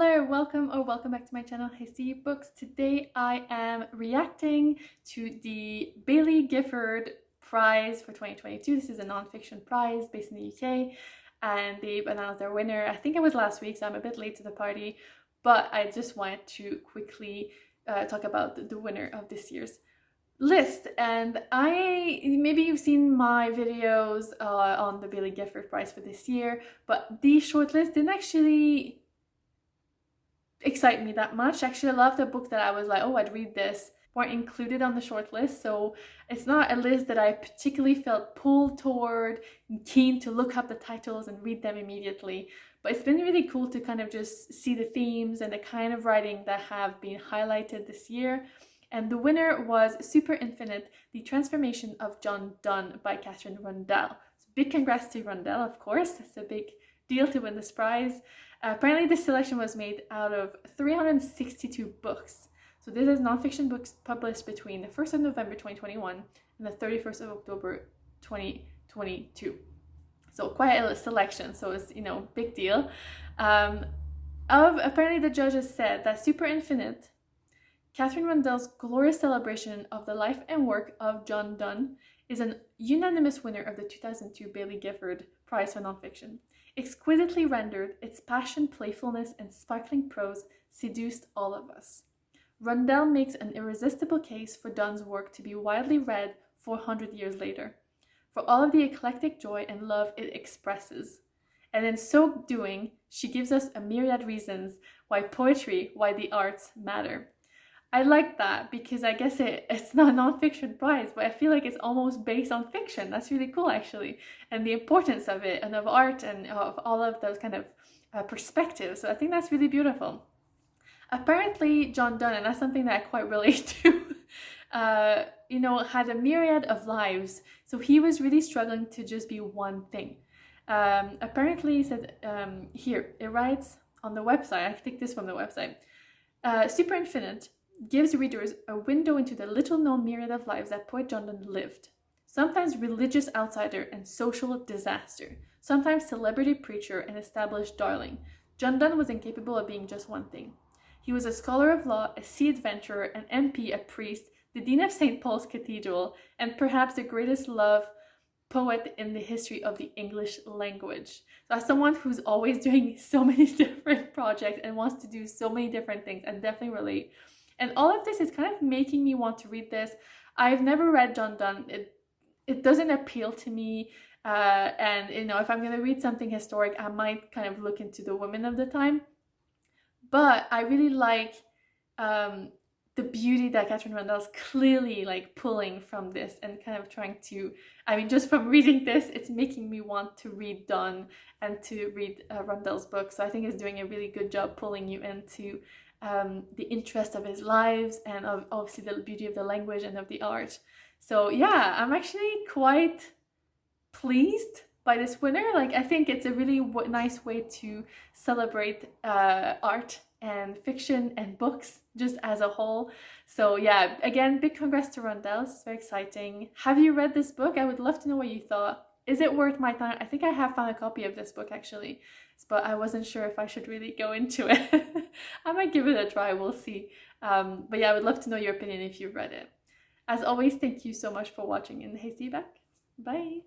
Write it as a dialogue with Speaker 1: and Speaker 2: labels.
Speaker 1: Hello, welcome back to my channel, Hasty Books. Today I am reacting to the Baillie Gifford prize for 2022. This is a non-fiction prize based in the UK and they've announced their winner. I think it was last week, so I'm a bit late to the party, but I just wanted to quickly talk about the winner of this year's list. And maybe you've seen my videos on the Baillie Gifford prize for this year, but the shortlist didn't actually excite me that much. Actually, a lot of the books that I was like, oh, I'd read this, weren't included on the short list. So it's not a list that I particularly felt pulled toward and keen to look up the titles and read them immediately. But it's been really cool to kind of just see the themes and the kind of writing that have been highlighted this year. And the winner was Super Infinite, The Transformation of John Donne by Katherine Rundell. So big congrats to Rundell, of course. It's a big deal to win this prize. Apparently this selection was made out of 362 books. So this is nonfiction books published between the 1st of November 2021 and the 31st of October 2022. So quite a selection, so it's, big deal. Apparently the judges said that Super Infinite, Katherine Rundell's glorious celebration of the life and work of John Donne, is an unanimous winner of the 2002 Baillie Gifford Prize for Nonfiction. Exquisitely rendered, its passion, playfulness, and sparkling prose seduced all of us. Rundell makes an irresistible case for Donne's work to be widely read 400 years later, for all of the eclectic joy and love it expresses. And in so doing, she gives us a myriad reasons why the arts matter. I like that because I guess it's not a non-fiction prize, but I feel like it's almost based on fiction. That's really cool, actually. And the importance of it and of art and of all of those kind of perspectives. So I think that's really beautiful. Apparently, John Donne, and that's something that I quite relate to, had a myriad of lives. So he was really struggling to just be one thing. Apparently, he said, here, it writes on the website, I take this from the website, Super Infinite gives readers a window into the little-known myriad of lives that poet John Donne lived. Sometimes religious outsider and social disaster, sometimes celebrity preacher and established darling. John Donne was incapable of being just one thing. He was a scholar of law, a sea adventurer, an MP, a priest, the dean of St. Paul's Cathedral, and perhaps the greatest love poet in the history of the English language. So as someone who's always doing so many different projects and wants to do so many different things, I definitely relate. And all of this is kind of making me want to read this. I've never read John Donne. It doesn't appeal to me. And if I'm going to read something historic, I might kind of look into the women of the time. But I really like the beauty that Katherine Rundell's clearly pulling from this and kind of trying to, just from reading this, it's making me want to read Donne and to read Rundell's book. So I think it's doing a really good job pulling you into the interest of his lives and of obviously the beauty of the language and of the art. So yeah, I'm actually quite pleased by this winner. I think it's a really nice way to celebrate art and fiction and books just as a whole. So yeah, again, big congrats to Rundell. It's very exciting. Have you read this book? I would love to know what you thought. Is it worth my time? I think I have found a copy of this book actually, but I wasn't sure if I should really go into it. I might give it a try, we'll see. But yeah, I would love to know your opinion if you've read it. As always, thank you so much for watching and hasty back. Bye!